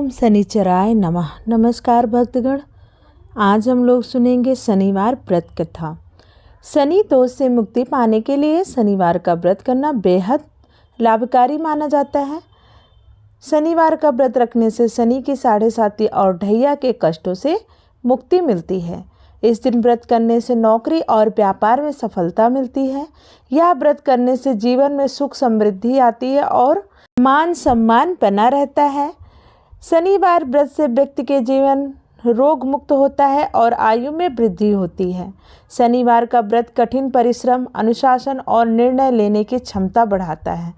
ओम शनिचराय नमः। नमस्कार भक्तगण, आज हम लोग सुनेंगे शनिवार व्रत कथा। शनि दोष से मुक्ति पाने के लिए शनिवार का व्रत करना बेहद लाभकारी माना जाता है। शनिवार का व्रत रखने से शनि की 7.5 और ढैया के कष्टों से मुक्ति मिलती है। इस दिन व्रत करने से नौकरी और व्यापार में सफलता मिलती है। यह व्रत करने से जीवन में सुख समृद्धि आती है और मान सम्मान बना रहता है। शनिवार व्रत से व्यक्ति के जीवन रोग मुक्त होता है और आयु में वृद्धि होती है। शनिवार का व्रत कठिन परिश्रम, अनुशासन और निर्णय लेने की क्षमता बढ़ाता है।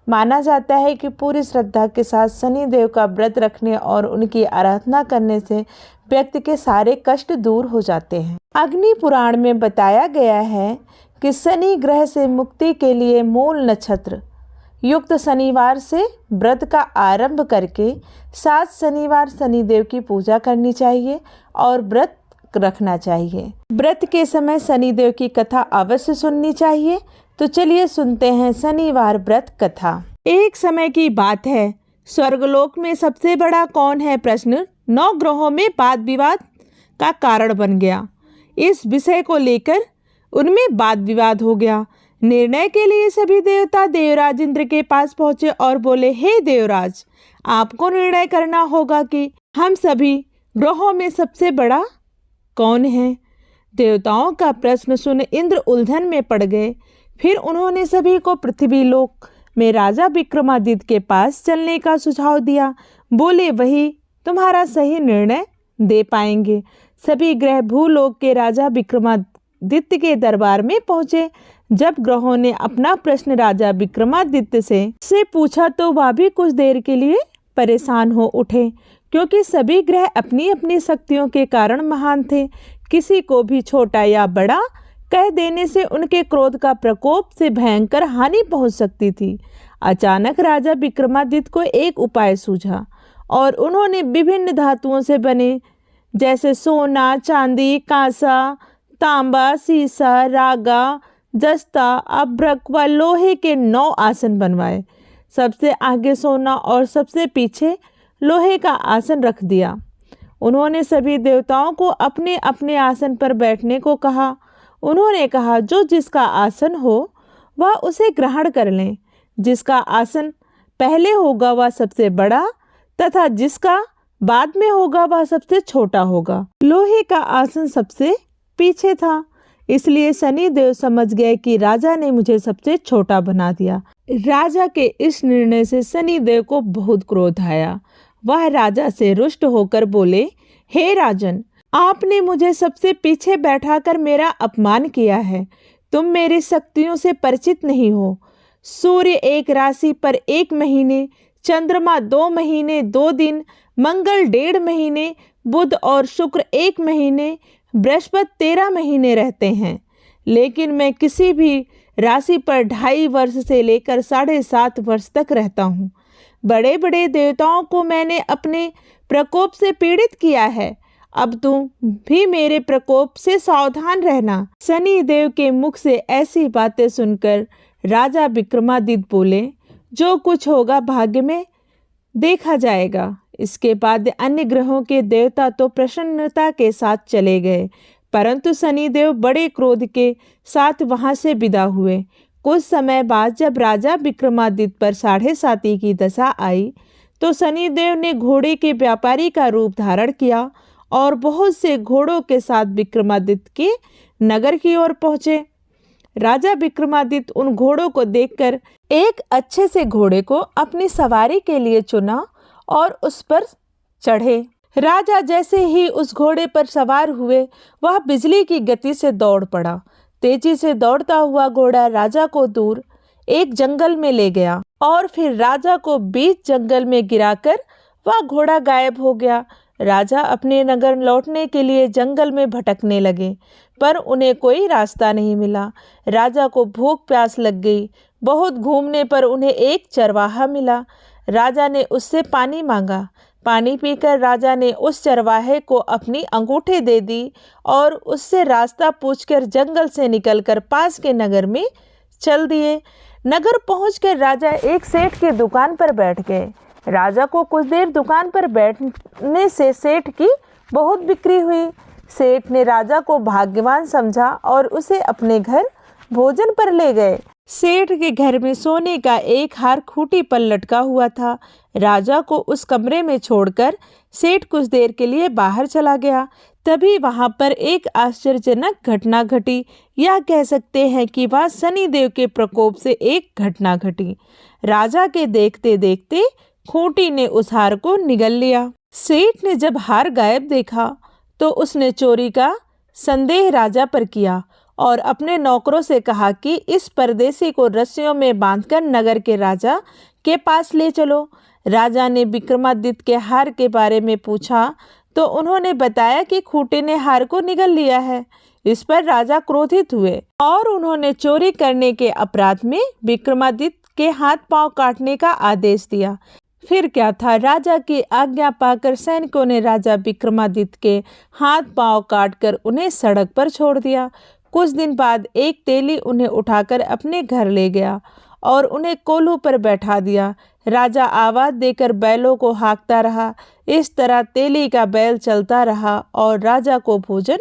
माना जाता है कि पूरी श्रद्धा के साथ शनि देव का व्रत रखने और उनकी आराधना करने से व्यक्ति के सारे कष्ट दूर हो जाते हैं। अग्नि पुराण में बताया गया है कि शनि ग्रह से मुक्ति के लिए मूल नक्षत्र युक्त शनिवार से व्रत का आरंभ करके 7 शनिवार शनिदेव की पूजा करनी चाहिए और व्रत रखना चाहिए। व्रत के समय शनिदेव की कथा अवश्य सुननी चाहिए। तो चलिए सुनते हैं शनिवार व्रत कथा। एक समय की बात है, स्वर्गलोक में सबसे बड़ा कौन है प्रश्न 9 ग्रहों में वाद विवाद का कारण बन गया। इस विषय को लेकर उनमें वाद विवाद हो गया। निर्णय के लिए सभी देवता देवराज इंद्र के पास पहुंचे और बोले, हे देवराज, आपको निर्णय करना होगा कि हम सभी ग्रहों में सबसे बड़ा कौन है। देवताओं का प्रश्न सुन इंद्र उलझन में पड़ गए। फिर उन्होंने सभी को पृथ्वी लोक में राजा विक्रमादित्य के पास चलने का सुझाव दिया। बोले, वही तुम्हारा सही निर्णय दे पाएंगे। सभी ग्रह भूलोक के राजा विक्रमादित्य के दरबार में पहुंचे। जब ग्रहों ने अपना प्रश्न राजा विक्रमादित्य से पूछा तो वह भी कुछ देर के लिए परेशान हो उठे, क्योंकि सभी ग्रह अपनी अपनी शक्तियों के कारण महान थे। किसी को भी छोटा या बड़ा कह देने से उनके क्रोध का प्रकोप से भयंकर हानि पहुंच सकती थी। अचानक राजा विक्रमादित्य को एक उपाय सूझा और उन्होंने विभिन्न धातुओं से बने जैसे सोना, चांदी, कांसा, तांबा, सीसा, रागा, जस्ता, अभ्रक व लोहे के 9 आसन बनवाए। सबसे आगे सोना और सबसे पीछे लोहे का आसन रख दिया। उन्होंने सभी देवताओं को अपने अपने आसन पर बैठने को कहा। उन्होंने कहा, जो जिसका आसन हो वह उसे ग्रहण कर लें। जिसका आसन पहले होगा वह सबसे बड़ा तथा जिसका बाद में होगा वह सबसे छोटा होगा। लोहे का आसन सबसे पीछे था, इसलिए शनि देव समझ गए कि राजा ने मुझे सबसे छोटा बना दिया। राजा के इस निर्णय से शनि देव को बहुत क्रोध आया। वह राजा से रुष्ट होकर बोले, हे राजन, आपने मुझे सबसे पीछे बैठाकर मेरा अपमान किया है। तुम मेरी शक्तियों से परिचित नहीं हो। सूर्य एक राशि पर 1 महीने, चंद्रमा 2 महीने 2 दिन, मंगल 1.5 महीने, बुध और शुक्र 1 महीने, बृहस्पति 13 महीने रहते हैं। लेकिन मैं किसी भी राशि पर 2.5 वर्ष से लेकर 7.5 वर्ष तक रहता हूँ। बड़े बड़े देवताओं को मैंने अपने प्रकोप से पीड़ित किया है। अब तुम भी मेरे प्रकोप से सावधान रहना। शनि देव के मुख से ऐसी बातें सुनकर राजा विक्रमादित्य बोले, जो कुछ होगा भाग्य में देखा जाएगा। इसके बाद अन्य ग्रहों के देवता तो प्रसन्नता के साथ चले गए, परंतु शनिदेव बड़े क्रोध के साथ वहां से विदा हुए। कुछ समय बाद जब राजा विक्रमादित्य पर 7.5 की दशा आई तो शनिदेव ने घोड़े के व्यापारी का रूप धारण किया और बहुत से घोड़ों के साथ विक्रमादित्य के नगर की ओर पहुंचे। राजा विक्रमादित्य उन घोड़ों को देखकर एक अच्छे से घोड़े को अपनी सवारी के लिए चुना और उस पर चढ़े। राजा जैसे ही उस घोड़े पर सवार हुए वह बिजली की गति से दौड़ पड़ा। तेजी से दौड़ता हुआ घोड़ा राजा को दूर एक जंगल में ले गया और फिर राजा को बीच जंगल में गिराकर वह घोड़ा गायब हो गया। राजा अपने नगर लौटने के लिए जंगल में भटकने लगे, पर उन्हें कोई रास्ता नहीं मिला। राजा को भूख प्यास लग गई। बहुत घूमने पर उन्हें एक चरवाहा मिला। राजा ने उससे पानी मांगा। पानी पीकर राजा ने उस चरवाहे को अपनी अंगूठी दे दी और उससे रास्ता पूछकर जंगल से निकलकर पास के नगर में चल दिए। नगर पहुंचकर राजा एक सेठ की दुकान पर बैठ गए। राजा को कुछ देर दुकान पर बैठने से सेठ की बहुत बिक्री हुई। सेठ ने राजा को भाग्यवान समझा और उसे अपने घर भोजन पर ले गए। सेठ के घर में सोने का एक हार खूंटी पर लटका हुआ था। राजा को उस कमरे में छोड़कर सेठ कुछ देर के लिए बाहर चला गया। तभी वहां पर एक आश्चर्यजनक घटना घटी, या कह सकते हैं कि वह शनिदेव के प्रकोप से एक घटना घटी। राजा के देखते देखते खूंटी ने उस हार को निगल लिया। सेठ ने जब हार गायब देखा तो उसने चोरी का संदेह राजा पर किया और अपने नौकरों से कहा कि इस परदेसी को रस्सियों में बांधकर नगर के राजा के पास ले चलो। राजा ने विक्रमादित्य के हार के बारे में पूछा तो उन्होंने बताया कि खूंटी ने हार को निगल लिया है। इस पर राजा क्रोधित हुए और उन्होंने चोरी करने के अपराध में विक्रमादित्य के हाथ पांव काटने का आदेश दिया। फिर क्या था, राजा की आज्ञा पाकर सैनिकों ने राजा विक्रमादित्य के हाथ पांव काटकर उन्हें सड़क पर छोड़ दिया। कुछ दिन बाद एक तेली उन्हें उठाकर अपने घर ले गया और उन्हें कोल्हू पर बैठा दिया। राजा आवाज देकर बैलों को हाँकता रहा। इस तरह तेली का बैल चलता रहा और राजा को भोजन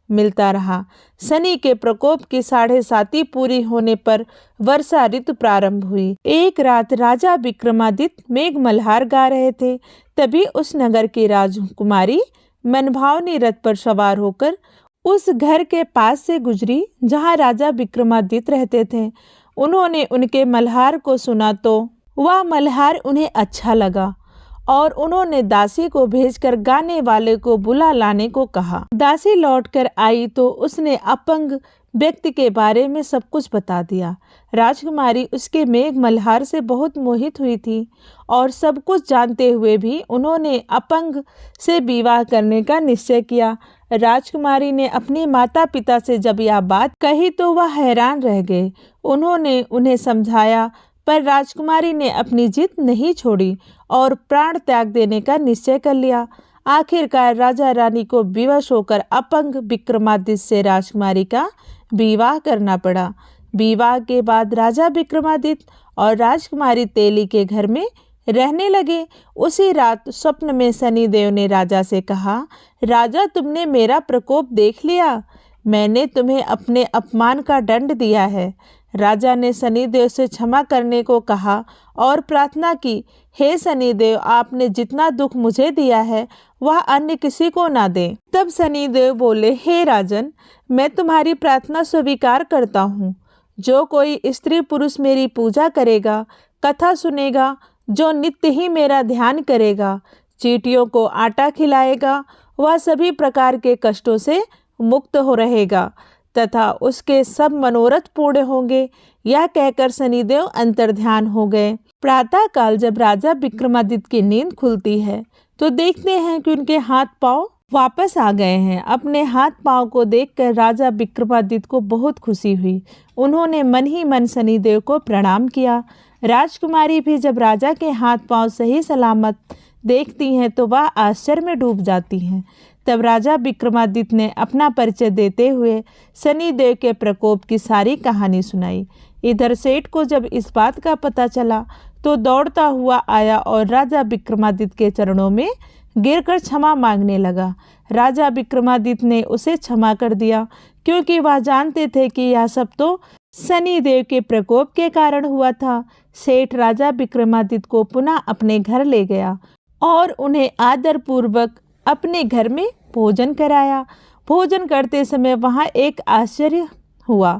मिलता रहा। शनि के प्रकोप की 7.5 पूरी होने पर वर्षा ऋतु प्रारंभ हुई। एक रात राजा विक्रमादित्य मेघ मल्हार गा रहे थे। तभी उस नगर की राजकुमारी मनभावनी रथ पर सवार होकर उस घर के पास से गुजरी जहां राजा विक्रमादित्य रहते थे। उन्होंने उनके मल्हार को सुना तो वह मल्हार उन्हें अच्छा लगा और उन्होंने दासी को भेजकर गाने वाले को बुला लाने को कहा। दासी लौटकर आई तो उसने अपंग व्यक्ति के बारे में सब कुछ बता दिया। राजकुमारी उसके मेघ मल्हार से बहुत मोहित हुई थी और सब कुछ जानते हुए भी उन्होंने अपंग से विवाह करने का निश्चय किया। राजकुमारी ने अपने माता पिता से जब यह बात कही तो वह हैरान रह गए। उन्होंने उन्हें समझाया पर राजकुमारी ने अपनी जिद नहीं छोड़ी और प्राण त्याग देने का निश्चय कर लिया। आखिरकार राजा रानी को विवश होकर अपंग विक्रमादित्य से राजकुमारी का विवाह करना पड़ा। विवाह के बाद राजा विक्रमादित्य और राजकुमारी तेली के घर में रहने लगे। उसी रात स्वप्न में शनिदेव ने राजा से कहा, राजा तुमने मेरा प्रकोप देख लिया, मैंने तुम्हें अपने अपमान का दंड दिया है। राजा ने शनिदेव से क्षमा करने को कहा और प्रार्थना की, हे शनिदेव आपने जितना दुख मुझे दिया है वह अन्य किसी को ना दे। तब शनिदेव बोले, हे राजन मैं तुम्हारी प्रार्थना स्वीकार करता हूँ। जो कोई स्त्री पुरुष मेरी पूजा करेगा, कथा सुनेगा, जो नित्य ही मेरा ध्यान करेगा, चींटियों को आटा खिलाएगा, वह सभी प्रकार के कष्टों से मुक्त हो रहेगा तथा उसके सब मनोरथ पूर्ण होंगे। यह कहकर शनिदेव अंतर्ध्यान हो गए। प्रातः काल जब राजा विक्रमादित्य की नींद खुलती है तो देखते हैं कि उनके हाथ पांव वापस आ गए हैं। अपने हाथ पांव को देखकर राजा विक्रमादित्य को बहुत खुशी हुई। उन्होंने मन ही मन शनिदेव को प्रणाम किया। राजकुमारी भी जब राजा के हाथ पांव सही सलामत देखती हैं तो वह आश्चर्य में डूब जाती हैं। तब राजा विक्रमादित्य ने अपना परिचय देते हुए शनिदेव के प्रकोप की सारी कहानी सुनाई। इधर सेठ को जब इस बात का पता चला तो दौड़ता हुआ आया और राजा विक्रमादित्य के चरणों में गिरकर क्षमा मांगने लगा। राजा विक्रमादित्य ने उसे क्षमा कर दिया क्योंकि वह जानते थे कि यह सब तो शनिदेव के प्रकोप के कारण हुआ था। सेठ राजा विक्रमादित्य को पुनः अपने घर ले गया और उन्हें आदरपूर्वक अपने घर में भोजन कराया। भोजन करते समय वहाँ एक आश्चर्य हुआ।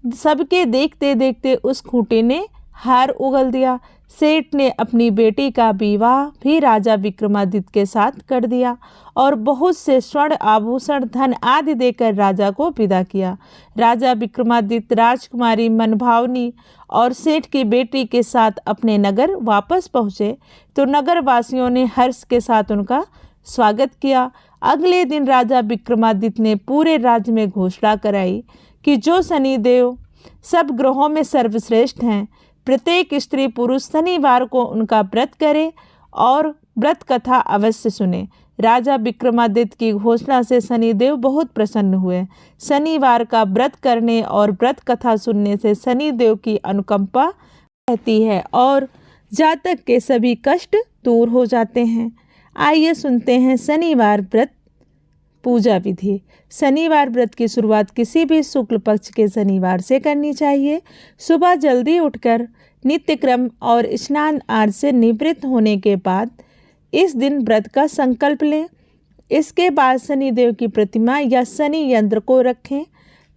सबके देखते देखते उस खूंटी ने हार उगल दिया। सेठ ने अपनी बेटी का विवाह भी राजा विक्रमादित्य के साथ कर दिया और बहुत से स्वर्ण आभूषण धन आदि देकर राजा को विदा किया। राजा विक्रमादित्य राजकुमारी मनभावनी और सेठ की बेटी के साथ अपने नगर वापस पहुँचे तो नगर वासियों ने हर्ष के साथ उनका स्वागत किया। अगले दिन राजा विक्रमादित्य ने पूरे राज्य में घोषणा कराई कि जो शनिदेव सब ग्रहों में सर्वश्रेष्ठ हैं, प्रत्येक स्त्री पुरुष शनिवार को उनका व्रत करे और व्रत कथा अवश्य सुने। राजा विक्रमादित्य की घोषणा से शनिदेव बहुत प्रसन्न हुए। शनिवार का व्रत करने और व्रत कथा सुनने से शनिदेव की अनुकंपा रहती है और जातक के सभी कष्ट दूर हो जाते हैं। आइए सुनते हैं शनिवार व्रत पूजा विधि। शनिवार व्रत की शुरुआत किसी भी शुक्ल पक्ष के शनिवार से करनी चाहिए। सुबह जल्दी उठकर नित्य क्रम और स्नान आदि से निवृत्त होने के बाद इस दिन व्रत का संकल्प लें। इसके बाद शनिदेव की प्रतिमा या शनि यंत्र को रखें।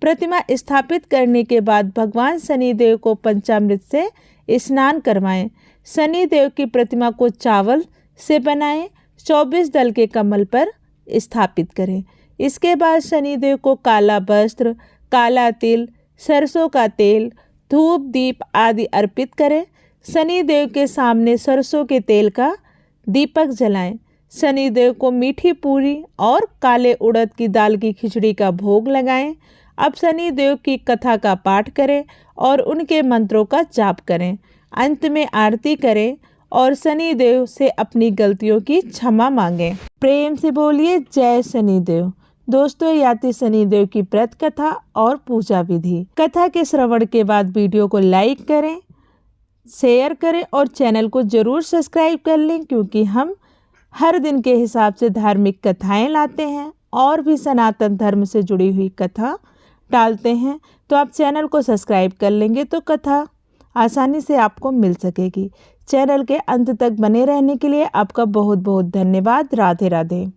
प्रतिमा स्थापित करने के बाद भगवान शनिदेव को पंचामृत से स्नान करवाएं। शनिदेव की प्रतिमा को चावल से बनाएं। 24 दल के कमल पर स्थापित करें। इसके बाद शनिदेव को काला वस्त्र, काला तिल, सरसों का तेल, धूप दीप आदि अर्पित करें। शनिदेव के सामने सरसों के तेल का दीपक जलाएं। शनिदेव को मीठी पूरी और काले उड़द की दाल की खिचड़ी का भोग लगाएं। अब शनिदेव की कथा का पाठ करें और उनके मंत्रों का जाप करें। अंत में आरती करें और शनिदेव से अपनी गलतियों की क्षमा मांगें। प्रेम से बोलिए जय शनिदेव। दोस्तों, यह थी शनिदेव की व्रत कथा और पूजा विधि। कथा के श्रवण के बाद वीडियो को लाइक करें, शेयर करें और चैनल को जरूर सब्सक्राइब कर लें, क्योंकि हम हर दिन के हिसाब से धार्मिक कथाएं लाते हैं और भी सनातन धर्म से जुड़ी हुई कथा डालते हैं। तो आप चैनल को सब्सक्राइब कर लेंगे तो कथा आसानी से आपको मिल सकेगी। चैनल के अंत तक बने रहने के लिए आपका बहुत बहुत धन्यवाद। राधे राधे।